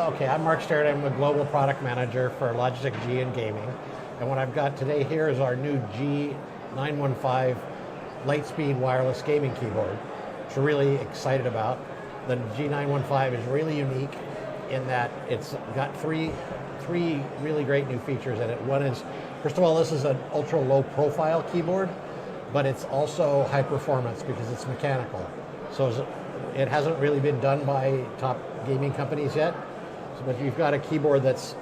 Okay, I'm Mark Starrett. I'm a global product manager for Logitech G in gaming. And what I've got today here is our new G915 Lightspeed wireless gaming keyboard, which we're really excited about. The G915 is really unique in that it's got three really great new features in it. One is, first of all, this is an ultra low profile keyboard, but it's also high performance because it's mechanical. So it hasn't really been done by top gaming companies yet. But you've got a keyboard that's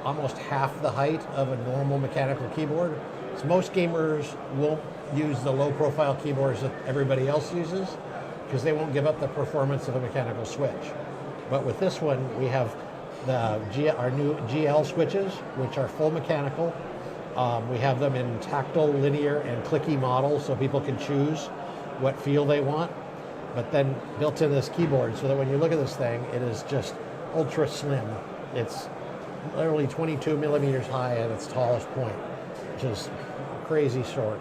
almost half the height of a normal mechanical keyboard. So most gamers won't use the low profile keyboards that everybody else uses because they won't give up the performance of a mechanical switch. But with this one, we have our new GL switches, which are full mechanical. We have them in tactile, linear, and clicky models so people can choose what feel they want. But then built in this keyboard so that when you look at this thing, it is just ultra slim. It's literally 22 millimeters high at its tallest point, which is crazy short.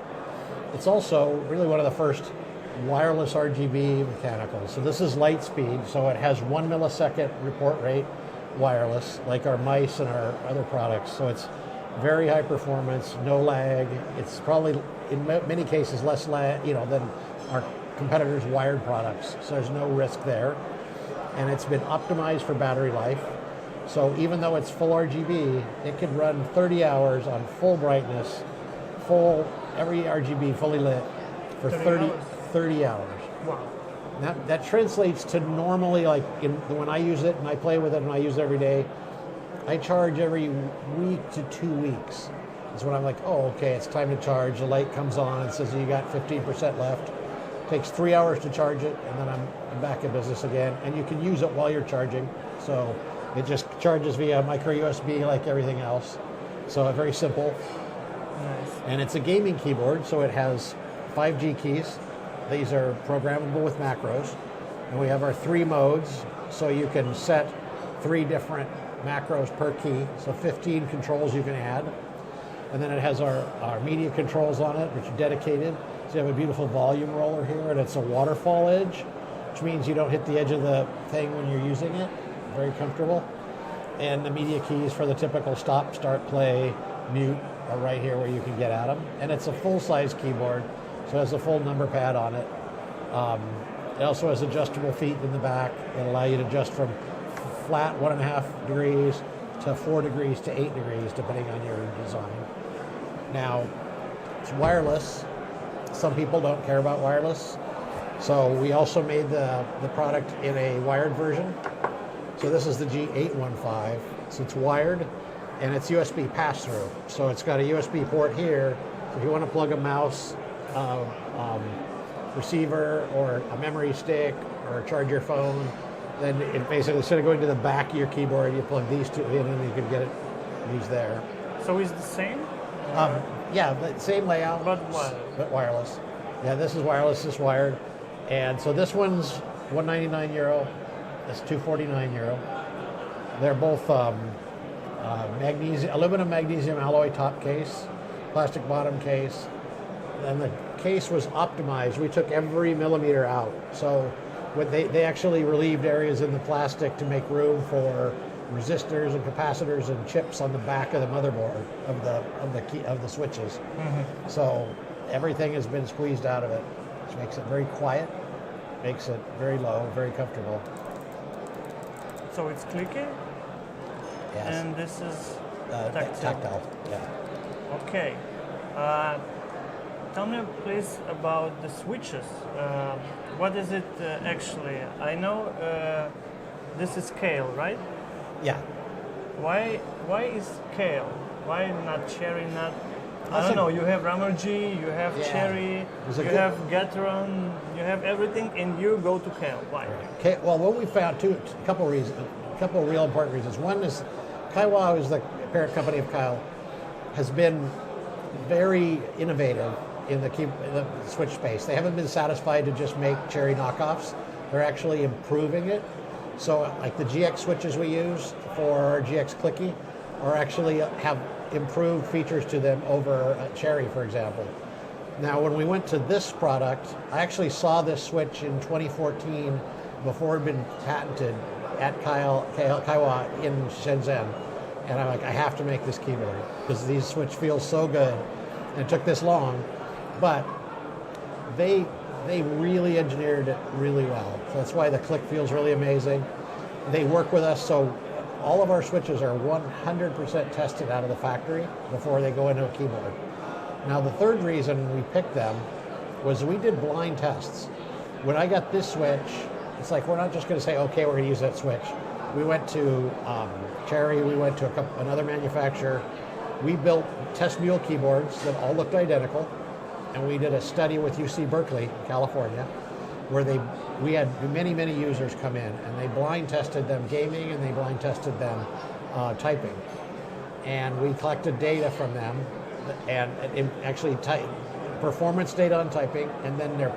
It's also really one of the first wireless RGB mechanicals. So this is Lightspeed, so it has 1 millisecond report rate wireless, like our mice and our other products. So it's very high performance, no lag. It's probably in many cases less lag, than our competitors' wired products. So there's no risk there. And it's been optimized for battery life. So even though it's full RGB, it can run 30 hours on full brightness, every RGB fully lit for 30 hours. Wow. That translates to normally, when I use it and I play with it and I use it every day, I charge every week to 2 weeks. That's when I'm like, oh, okay, it's time to charge. The light comes on and says you got 15% left. Takes 3 hours to charge it, and then I'm back in business again. And you can use it while you're charging. So it just charges via micro USB like everything else. So very simple. Nice. And it's a gaming keyboard, so it has 5G keys. These are programmable with macros. And we have our 3 modes, so you can set 3 different macros per key. So 15 controls you can add. And then it has our media controls on it, which are dedicated. So you have a beautiful volume roller here, and it's a waterfall edge, which means you don't hit the edge of the thing when you're using it. Very comfortable. And the media keys for the typical stop, start, play, mute are right here where you can get at them. And it's a full-size keyboard, so it has a full number pad on it. It also has adjustable feet in the back that allow you to adjust from flat 1.5 degrees to 4 degrees to 8 degrees, depending on your design. Now, it's wireless. Some people don't care about wireless. So we also made the product in a wired version. So this is the G815. So it's wired and it's USB pass-through. So it's got a USB port here. So if you want to plug a mouse, receiver, or a memory stick, or charge your phone, then it basically, instead of going to the back of your keyboard, you plug these two in and you can get these there. So is the same? Yeah, the same layout, But wireless. Yeah, this is wireless, this is wired. And so this one's €199, this €249. They're both aluminum magnesium alloy top case, plastic bottom case. And the case was optimized. We took every millimeter out. So they actually relieved areas in the plastic to make room for resistors and capacitors and chips on the back of the motherboard of the switches. Mm-hmm. So everything has been squeezed out of it, which makes it very quiet, makes it very low, very comfortable. So it's clicky? Yes. And this is Tactile. Yeah. Okay. Tell me please about the switches. What is it actually? I know this is Kailh, right? Yeah. Why is Kailh? Why not Cherry? I don't know. You have Rammer G, you have Cherry, you have Gateron, you have everything, and you go to Kailh. Why? Okay. Well, what we found a couple of real important reasons. One is Kaiwa, who's the parent company of Kailh, has been very innovative in the switch space. They haven't been satisfied to just make Cherry knockoffs. They're actually improving it. So like the GX switches we use for our GX Clicky are actually have improved features to them over Cherry, for example. Now, when we went to this product, I actually saw this switch in 2014 before it had been patented at Kaiwa in Shenzhen, and I'm like, I have to make this keyboard because these Switch feels so good, and it took this long, but they really engineered it really well. So that's why the click feels really amazing. They work with us, so all of our switches are 100% tested out of the factory before they go into a keyboard. Now the third reason we picked them was we did blind tests. When I got this switch, it's like we're not just going to say, okay, we're going to use that switch. We went to Cherry, we went to another manufacturer. We built test mule keyboards that all looked identical, and we did a study with UC Berkeley, California, where we had many users come in, and they blind tested them gaming, and they blind tested them typing. And we collected data from them, and actually performance data on typing, and then their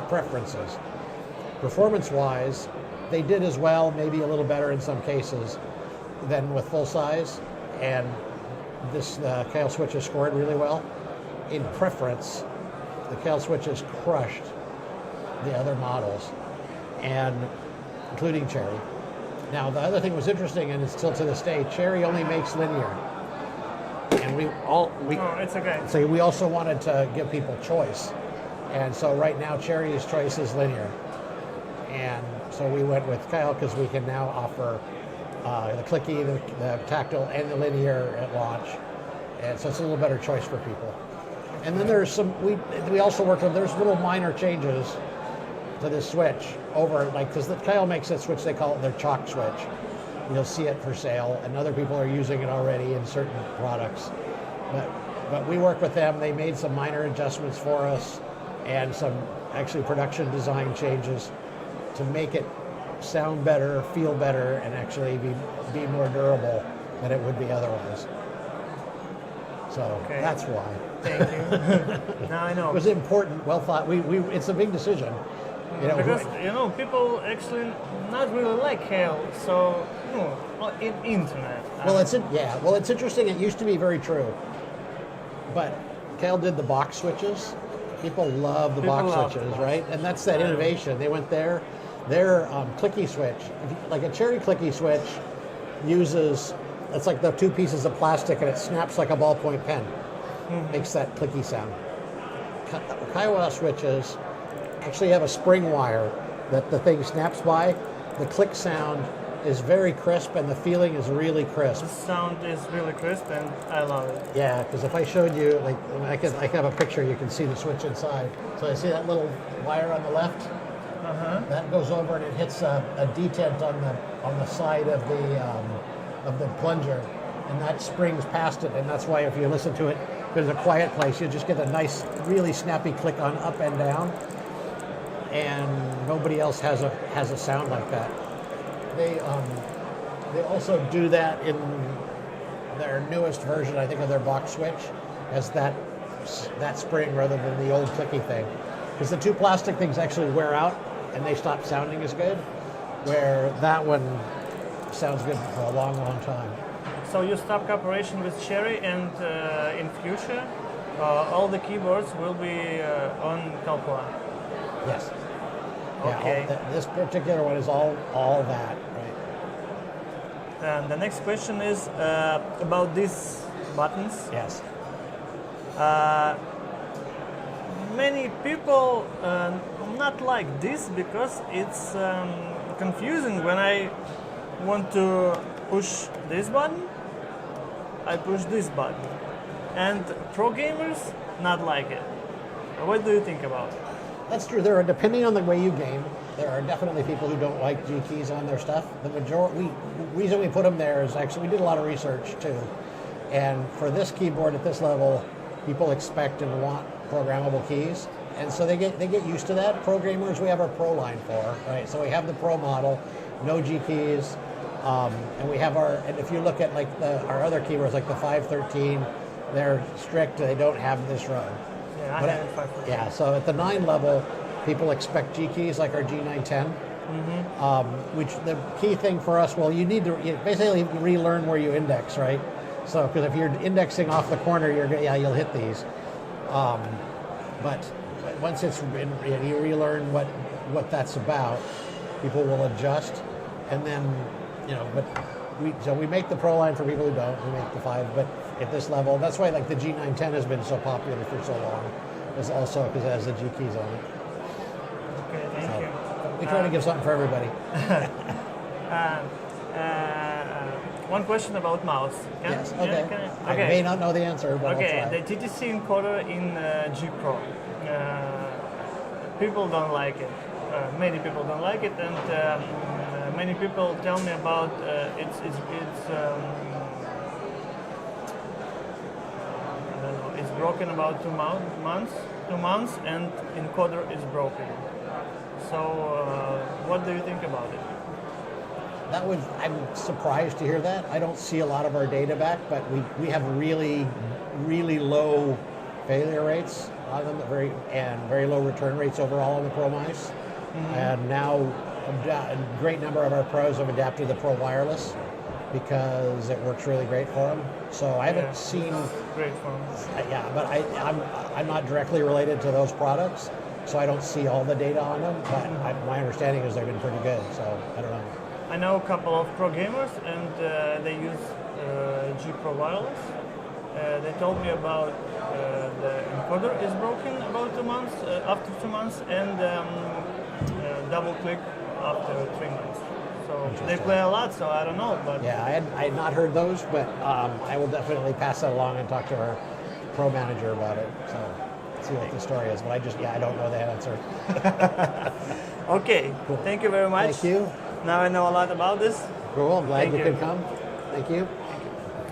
preferences. Performance-wise, they did as well, maybe a little better in some cases, than with full size, and this Kailh switches scored really well. In preference, the Kailh switches crushed the other models, and including Cherry. Now the other thing was interesting, and it's still to this day, Cherry only makes linear, and it's okay. So we also wanted to give people choice, and so right now Cherry's choice is linear, and so we went with Kailh because we can now offer the clicky, the tactile, and the linear at launch, and so it's a little better choice for people. And then there's some, we also worked on, there's little minor changes to this switch over, like, because the Kailh makes that switch, they call it their chalk switch. You'll see it for sale, and other people are using it already in certain products. But we work with them, they made some minor adjustments for us, and some actually production design changes to make it sound better, feel better, and actually be more durable than it would be otherwise. So that's why. Thank you. Now I know. It was important, well thought. It's a big decision. Because people actually not really like Kailh, so in internet. Well, it's interesting. It used to be very true, but Kailh did the box switches. People love the box switches, right? And that's that innovation. They went there. Their clicky switch, like a Cherry clicky switch, uses, it's like the two pieces of plastic and it snaps like a ballpoint pen. Makes that clicky sound. Kaiwa switches actually have a spring wire that the thing snaps by. The click sound is very crisp and the feeling is really crisp. The sound is really crisp and I love it. Yeah, because if I showed you, like, I can have a picture, you can see the switch inside. So I see that little wire on the left? That goes over and it hits a detent on the side of the plunger, and that springs past it, and that's why if you listen to it, if it's a quiet place, you just get a nice, really snappy click on up and down, and nobody else has a sound like that. They also do that in their newest version, I think, of their box switch, as that spring rather than the old clicky thing, because the two plastic things actually wear out and they stop sounding as good, where that one sounds good for a long time. So you stopped cooperation with Cherry, and in future, all the keyboards will be on Calpula. Yes. Okay. Yeah, this particular one is all that, right? And the next question is about these buttons. Yes. Many people not like this because it's confusing. When I want to push this button, I push this button, and pro gamers not like it. What do you think about it? That's true. Depending on the way you game, there are definitely people who don't like G keys on their stuff. The reason we put them there is actually we did a lot of research too, and for this keyboard at this level, people expect and want programmable keys, and so they get used to that. Pro gamers, we have our Pro line for, right? So we have the Pro model, no G keys, and we have and if you look at like our other keyboards, like the 513, they're strict. They don't have this run. Yeah, I have 513. Yeah, so at the 9 level, people expect G keys like our G910. Which the key thing for us, well, you need to basically relearn where you index, right? So, because if you're indexing off the corner, you'll hit these. But once you relearn what that's about, people will adjust. and then, but we make the Pro line for people who don't. We make the 5, but at this level, that's why like the G910 has been so popular for so long. Is also because it has the G keys on it. Okay, thank you. We try to give something for everybody. One question about mouse. Yes. Okay. I Okay. may not know the answer, but Okay, I'll the try. TTC encoder in G Pro. People don't like it. Many people don't like it, and many people tell me about it's I don't know, it's broken about 2 months, and encoder is broken. So, what do you think about it? I'm surprised to hear that. I don't see a lot of our data back, but we have really, really low failure rates on them, very low return rates overall on the Pro mice. And now a great number of our pros have adapted the Pro Wireless because it works really great for them. So I haven't seen. Great for them. Yeah, but I'm not directly related to those products, so I don't see all the data on them. But my understanding is they've been pretty good. So I don't know. I know a couple of pro gamers, and they use G Pro Wireless. They told me about the encoder is broken about 2 months, after 2 months, and double click after 3 months. So they play a lot, so I don't know. But Yeah, I had not heard those, but I will definitely pass that along and talk to our pro manager about it. So see what the story is. But I don't know the answer. Okay, Thank you very much. Thank you. Now I know a lot about this. Cool. I'm glad Thank you you. could come. Thank you.